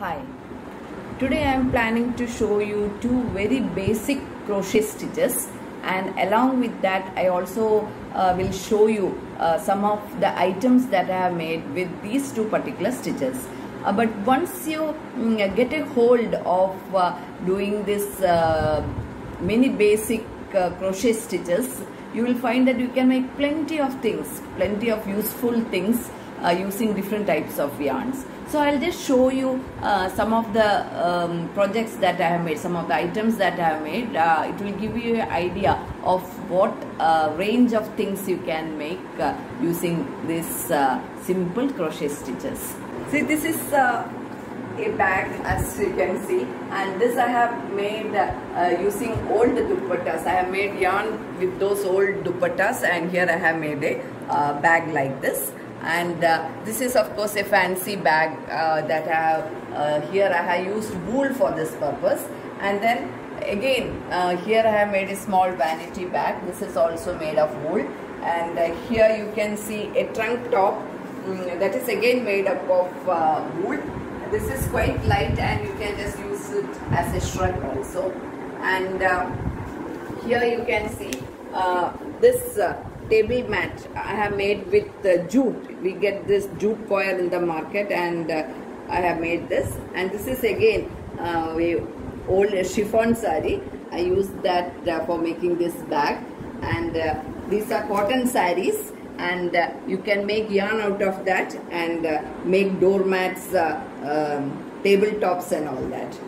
Hi, today I am planning to show you two very basic crochet stitches, and along with that I also will show you some of the items that I have made with these two particular stitches. But once you get a hold of doing this many basic crochet stitches, you will find that you can make plenty of things, plenty of useful things using different types of yarns. So I'll just show you some of the projects that I have made, some of the items that I have made. It will give you an idea of what range of things you can make using these simple crochet stitches. See, this is a bag, as you can see, and this I have made using old dupattas. I have made yarn with those old dupattas, and here I have made a bag like this. And this is of course a fancy bag that I have, here I have used wool for this purpose. And then again here I have made a small vanity bag. This is also made of wool. And here you can see a trunk top that is again made up of wool. This is quite light and you can just use it as a shrug also. And here you can see this table mat I have made with jute. We get this jute coir in the market, and I have made this. And this is again old chiffon sari. I used that for making this bag. And these are cotton saris, and you can make yarn out of that and make doormats, tabletops and all that.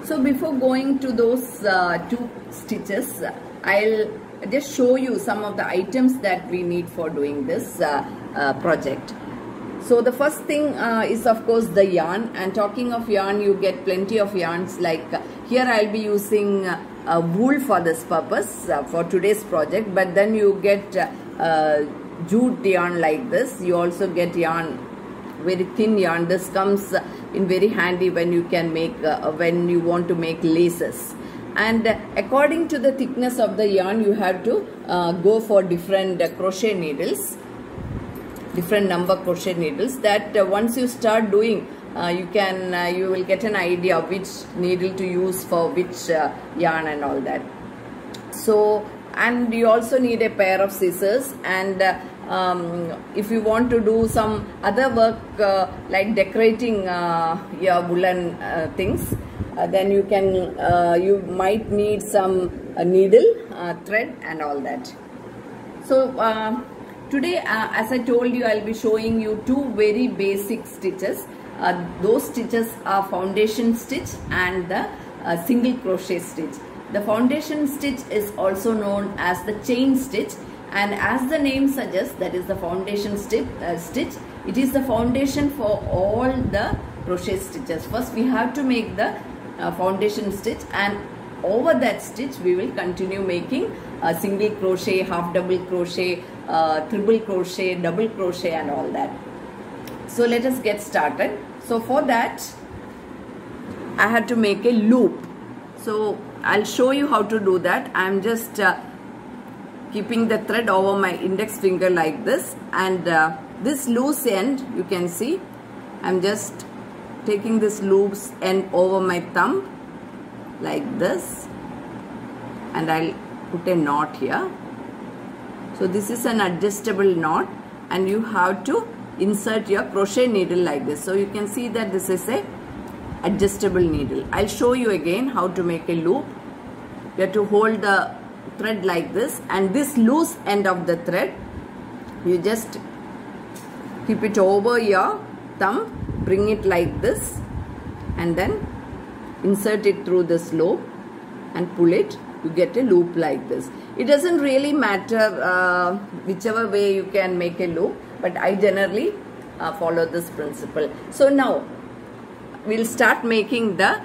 So before going to those two stitches, I'll just show you some of the items that we need for doing this project. So the first thing is of course the yarn. And talking of yarn, you get plenty of yarns. Like here I'll be using wool for this purpose for today's project, but then you get jute yarn like this. You also get yarn, very thin yarn. This comes in very handy when you can make when you want to make laces. And according to the thickness of the yarn, you have to go for different crochet needles, different number crochet needles, that once you start doing, you will get an idea of which needle to use for which yarn and all that. So, and you also need a pair of scissors. And if you want to do some other work like decorating your woolen things, then you can you might need some needle, thread and all that. So today as I told you, I'll be showing you two very basic stitches. Those stitches are foundation stitch and the single crochet stitch. The foundation stitch is also known as the chain stitch, and as the name suggests, that is the foundation stitch. It is the foundation for all the crochet stitches. First we have to make the foundation stitch, and over that stitch we will continue making single crochet, half double crochet, triple crochet, double crochet and all that. So let us get started. So for that I had to make a loop. So I'll show you how to do that. I'm just keeping the thread over my index finger like this, and this loose end, you can see, I'm just taking this loose end over my thumb like this, and I'll put a knot here. So this is an adjustable knot, and you have to insert your crochet needle like this. So you can see that this is a adjustable needle. I'll show you again how to make a loop. You have to hold the thread like this, and this loose end of the thread, you just keep it over your thumb, bring it like this, and then insert it through this loop and pull it. You get a loop like this. It doesn't really matter whichever way you can make a loop, but I generally follow this principle. So now we'll start making the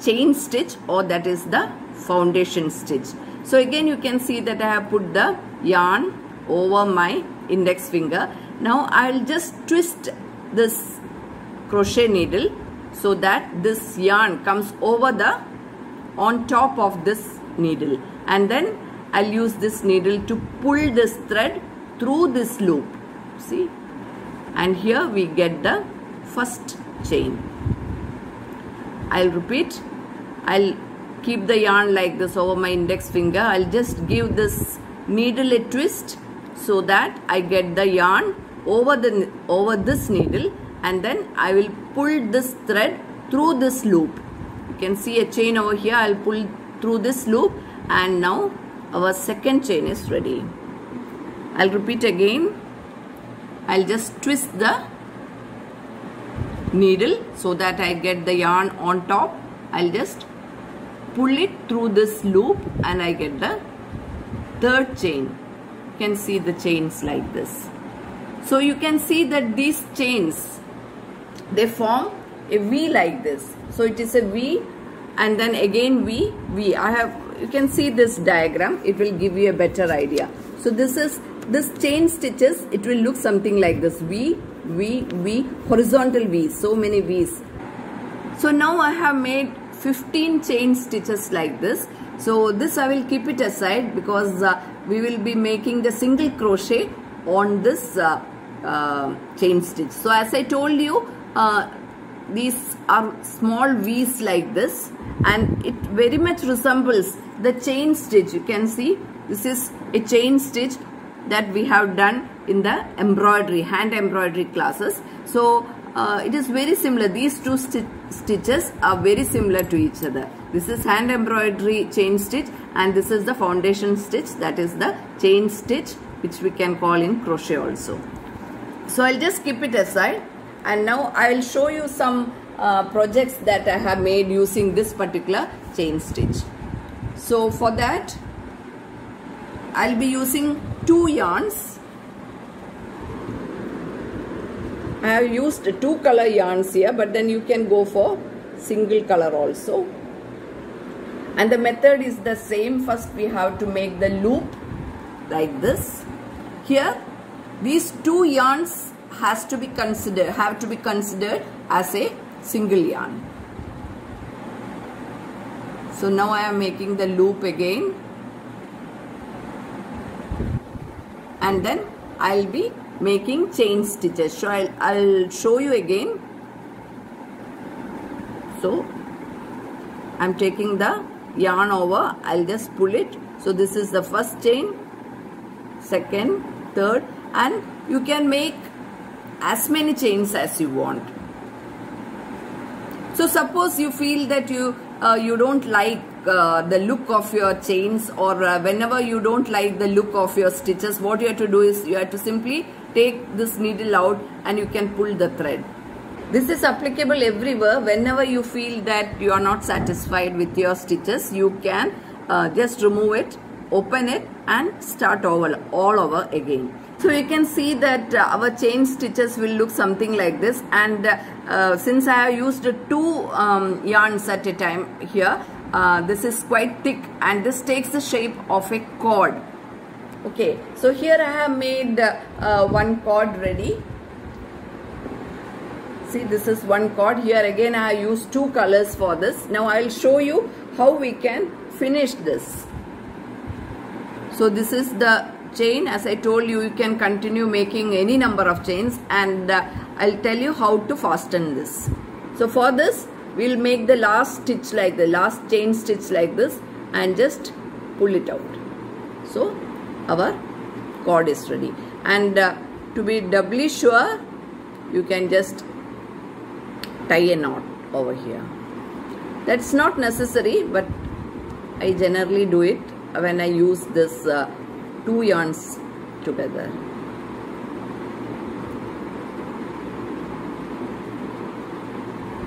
chain stitch, or that is the foundation stitch. So again you can see that I have put the yarn over my index finger. Now I'll just twist this crochet needle so that this yarn comes over on top of this needle, and then I'll use this needle to pull this thread through this loop. See, and here we get the first chain. I'll repeat. I'll keep the yarn like this over my index finger. I'll just give this needle a twist so that I get the yarn over this needle, and then I will pull this thread through this loop. You can see a chain over here. I'll pull through this loop, and now our second chain is ready. I'll repeat again. I'll just twist the needle so that I get the yarn on top. I'll just pull it through this loop and I get the third chain. You can see the chains like this. So you can see that these chains, they form a V like this. So it is a V and then again V, V. You can see this diagram. It will give you a better idea. So this chain stitches, it will look something like this. V, V, V, horizontal V, so many V's. So now I have made 15 chain stitches like this. So this I will keep it aside because we will be making the single crochet on this chain stitch. So as I told you, these are small V's like this, and it very much resembles the chain stitch. You can see this is a chain stitch that we have done in the embroidery, hand embroidery classes. So it is very similar. These two stitches are very similar to each other. This is hand embroidery chain stitch and this is the foundation stitch, that is the chain stitch, which we can call in crochet also. So I'll just keep it aside, and now I will show you some projects that I have made using this particular chain stitch. So for that I'll be using 2 yarns. I have used 2 color yarns here, but then you can go for single color also. And the method is the same. First we have to make the loop like this. Here these 2 yarns have to be considered as a single yarn. So now I am making the loop again, and then I'll be making chain stitches. So I'll show you again. So I'm taking the yarn over, I'll just pull it. So this is the first chain, second, third, and you can make as many chains as you want. So suppose you feel that you don't like the look of your chains, or whenever you don't like the look of your stitches, what you have to do is you have to simply take this needle out and you can pull the thread. This is applicable everywhere. Whenever you feel that you are not satisfied with your stitches, you can just remove it, open it and start all over again. So you can see that our chain stitches will look something like this, and since I have used 2 yarns at a time here, this is quite thick and this takes the shape of a chord. Okay, so here I have made 1 chord ready. See, this is 1 chord. Here again I have used 2 colors for this. Now I will show you how we can finish this. So this is the chain. As I told you, you can continue making any number of chains, and I'll tell you how to fasten this. So for this we will make the last stitch like the last chain stitch like this and just pull it out. So our cord is ready, and to be doubly sure, you can just tie a knot over here. That's not necessary, but I generally do it when I use this 2 yarns together.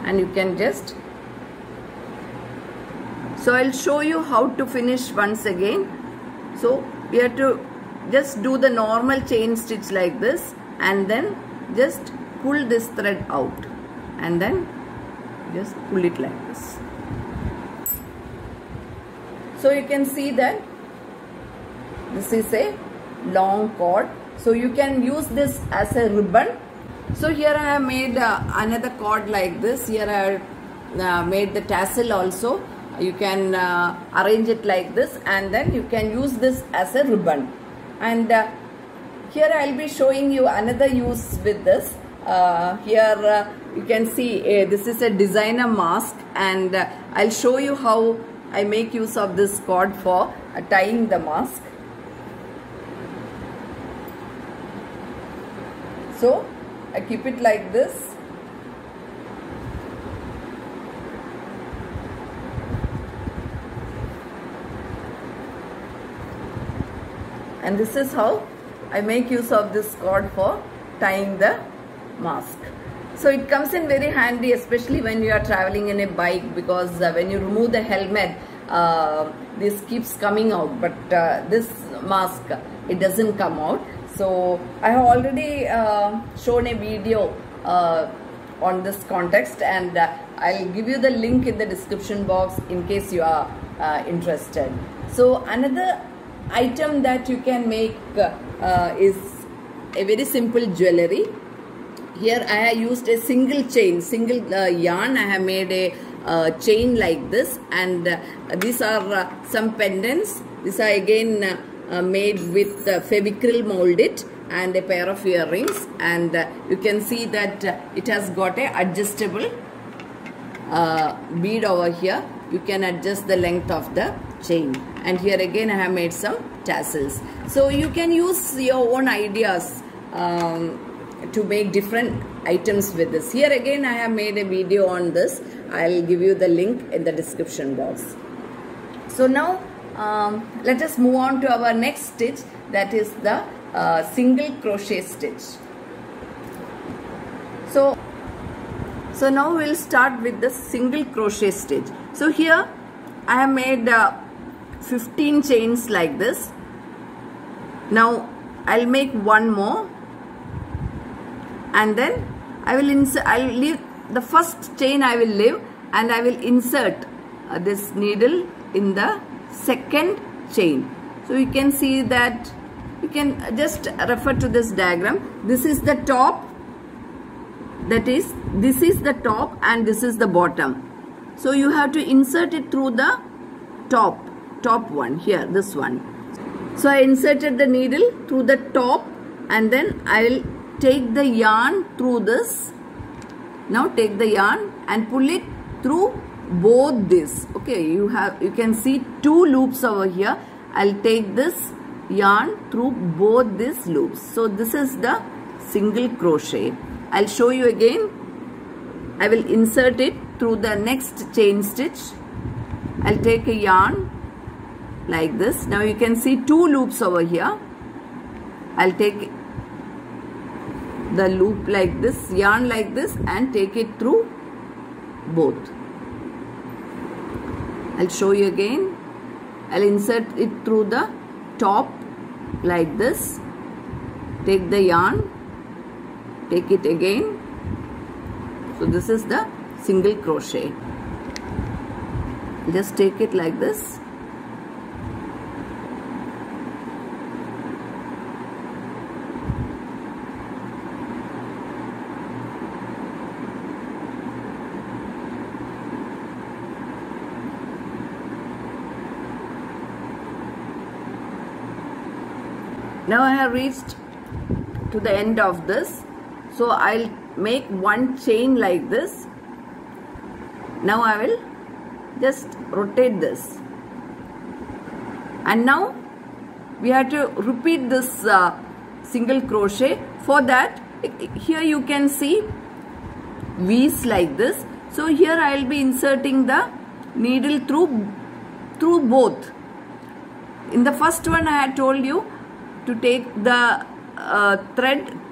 And you can just, so I'll show you how to finish once again. So we have to just do the normal chain stitch like this, and then just pull this thread out, and then just pull it like this. So you can see that this is a long cord, so you can use this as a ribbon. So here I have made another cord like this. Here I have made the tassel also. You can arrange it like this, and then you can use this as a ribbon. And here I will be showing you another use with this. Here you can see this is a designer mask, and I'll show you how I make use of this cord for tying the mask. So I keep it like this. And this is how I make use of this cord for tying the mask. So it comes in very handy, especially when you are traveling in a bike, because when you remove the helmet, this keeps coming out, but this mask, it doesn't come out. So I have already shown a video on this context, and I'll give you the link in the description box in case you are interested. So another item that you can make is a very simple jewellery. Here I have used a single chain, yarn. I have made a chain like this, and these are some pendants. These are again made with Fevicryl molded, and a pair of earrings, and you can see that it has got a adjustable bead over here. You can adjust the length of the chain, and here again I have made some tassels. So you can use your own ideas to make different items with this. Here again I have made a video on this. I'll give you the link in the description box. So now let us move on to our next stitch, that is the single crochet stitch. So now we'll start with the single crochet stitch. So here I have made 15 chains like this. Now I'll make one more, and then I'll leave the first chain, I will leave, and I will insert this needle in the second chain. So you can see that, you can just refer to this diagram. This is the top, that is, this is the top and this is the bottom. So you have to insert it through the top one here, this one. So I inserted the needle through the top, and then I will take the yarn through this. Now take the yarn and pull it through both this. Okay, you can see two loops over here. I'll take this yarn through both these loops. So this is the single crochet. I'll show you again. I will insert it through the next chain stitch. I'll take a yarn like this. Now you can see two loops over here. I'll take the loop like this, yarn like this, and take it through both. I'll show you again. I'll insert it through the top like this. Take the yarn, take it again. So this is the single crochet. Just take it like this. Now I have reached to the end of this. So I'll make one chain like this. Now I will just rotate this. And now we have to repeat this single crochet. For that, here you can see V's like this. So here I will be inserting the needle through both. In the first one I had told you to take the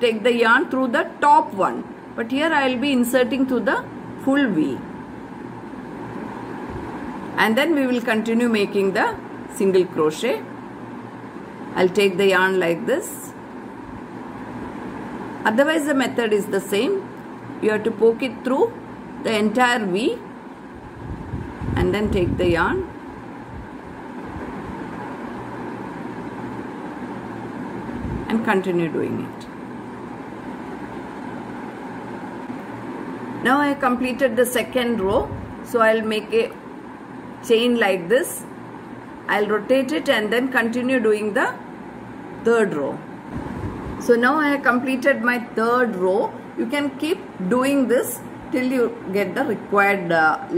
take the yarn through the top one, but here I will be inserting through the full V, and then we will continue making the single crochet. I'll take the yarn like this. Otherwise the method is the same. You have to poke it through the entire V and then take the yarn. And continue doing it. Now I have completed the second row. So I'll make a chain like this. I'll rotate it and then continue doing the third row. So now I have completed my third row. You can keep doing this till you get the required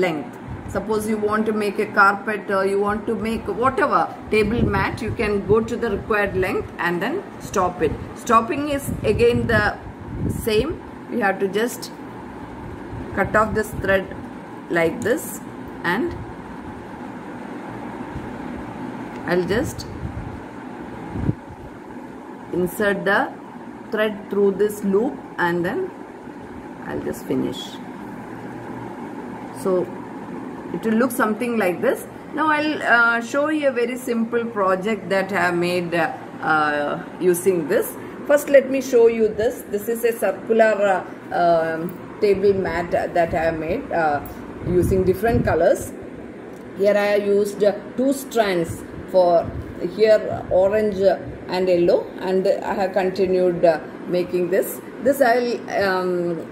length. Suppose you want to make a carpet or you want to make whatever table mat, you can go to the required length and then stop it. Stopping is again the same. You have to just cut off this thread like this, and I'll just insert the thread through this loop and then I'll just finish. So it will look something like this. Now I'll show you a very simple project that I have made using this. First let me show you this. This is a circular table mat that I have made using different colors. Here I have used 2 strands for here orange and yellow, and I have continued making this. This I'll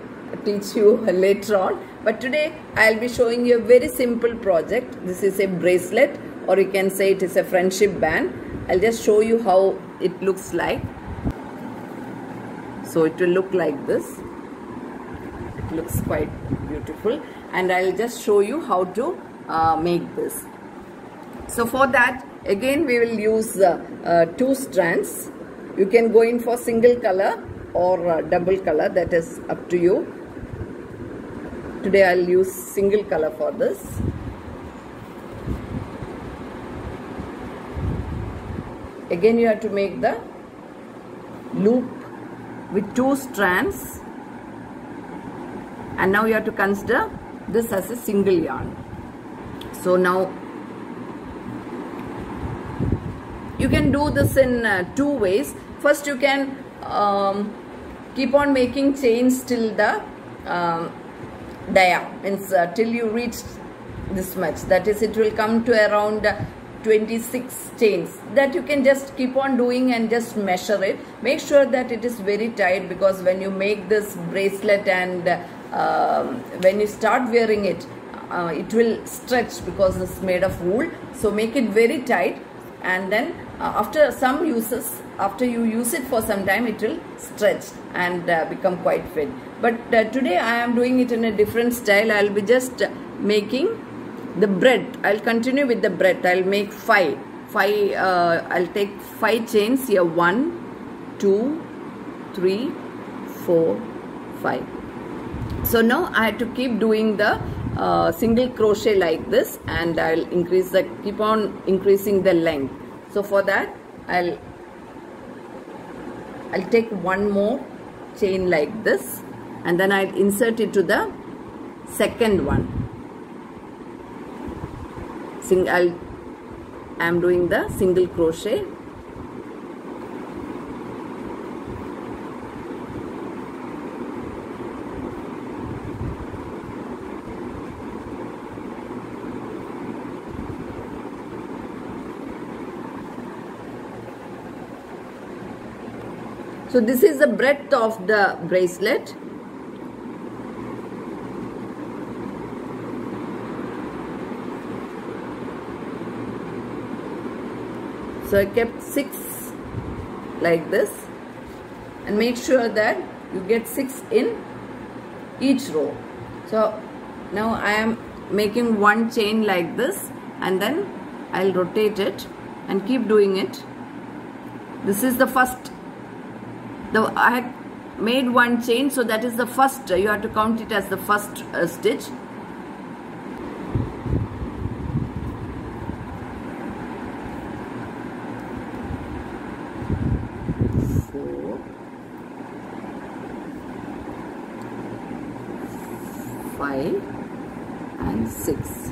teach you later on, but today I'll be showing you a very simple project. This is a bracelet, or you can say it is a friendship band. I'll just show you how it looks like. So it will look like this. It looks quite beautiful, and I'll just show you how to make this. So for that, again we will use 2 strands. You can go in for single color or double color, that is up to you. Today I'll use single color for this. Again you have to make the loop with 2 strands, and now you have to consider this as a single yarn. So now you can do this in 2 ways. First you can keep on making chains till the dia, means till you reach this much, that is it will come to around 26 chains. That you can just keep on doing and just measure it. Make sure that it is very tight, because when you make this bracelet and when you start wearing it, it will stretch because it's made of wool. So make it very tight, and then after some uses, after you use it for some time, it will stretch and become quite fit. But today I am doing it in a different style. I will be just making the breadth. I will continue with the breadth. I will make 5. I'll take 5 chains here. 1, 2, 3, 4, 5. So now I have to keep doing the single crochet like this, and I'll keep on increasing the length. So for that I'll take 1 more chain like this, and then I'll insert it to the second one. I am doing the single crochet. So this is the breadth of the bracelet. So I kept 6 like this, and make sure that you get 6 in each row. So now I am making 1 chain like this, and then I'll rotate it and keep doing it. This is the first. I had made 1 chain, so that is the first. You have to count it as the first stitch. Four, 5 and 6.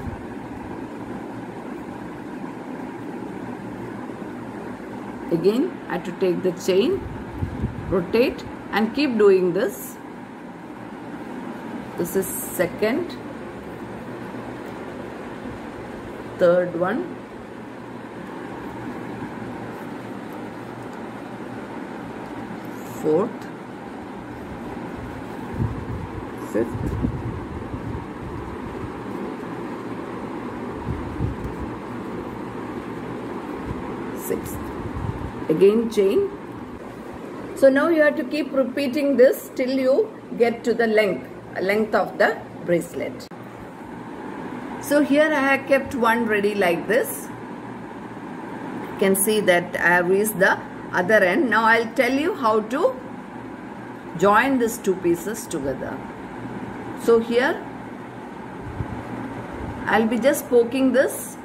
Again I have to take the chain, rotate, and keep doing this. This is second, third one, fourth, fifth, sixth. Again chain. So now you have to keep repeating this till you get to the length. length of the bracelet. So here I have kept one ready like this. You can see that I have reached the other end. Now I'll tell you how to join these two pieces together. So here I'll be just poking this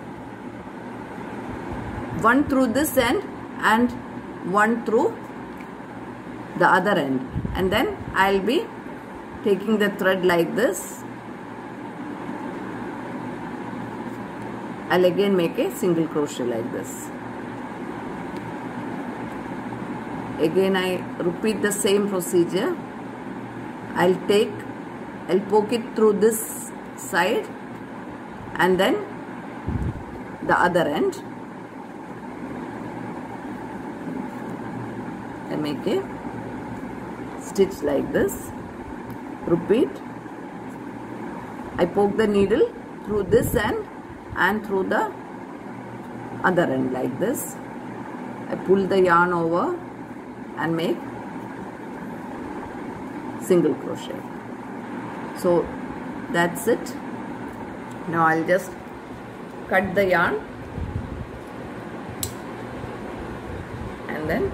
one through this end and one through the other end, and then I'll be taking the thread like this. I'll again make a single crochet like this. Again I repeat the same procedure. I'll poke it through this side and then the other end. I make a stitch like this. Repeat. I poke the needle through this end and through the other end like this. I pull the yarn over and make single crochet. So that's it. Now I'll just cut the yarn and then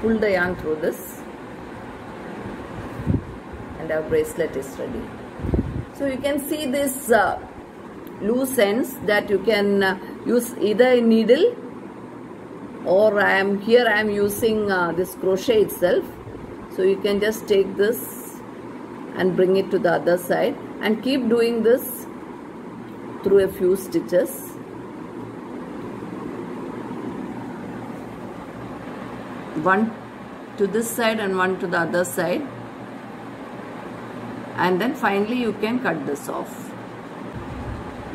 pull the yarn through this, and our bracelet is ready. So you can see this loose ends that you can use either a needle, or I am using this crochet itself. So you can just take this and bring it to the other side and keep doing this through a few stitches. One to this side and one to the other side, and then finally you can cut this off.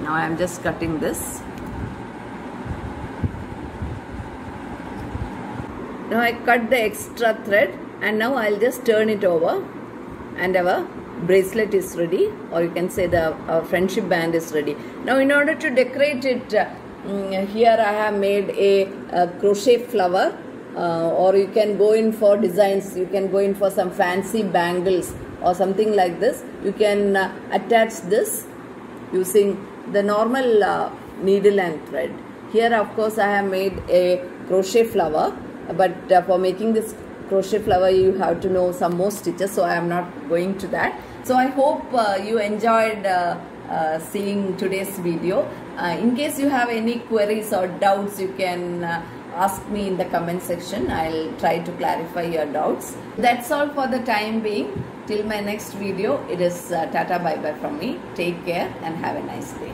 Now I am just cutting this. Now I cut the extra thread, and now I'll just turn it over, and our bracelet is ready, or you can say our friendship band is ready. Now in order to decorate it, here I have made a crochet flower, or you can go in for designs. You can go in for some fancy bangles or something like this. You can attach this using the normal needle and thread. Here of course I have made a crochet flower, but for making this crochet flower you have to know some more stitches, so I am not going to that. So I hope you enjoyed seeing today's video. In case you have any queries or doubts, you can ask me in the comment section. I'll try to clarify your doubts. That's all for the time being. Till my next video, it is tata bye bye from me. Take care and have a nice day.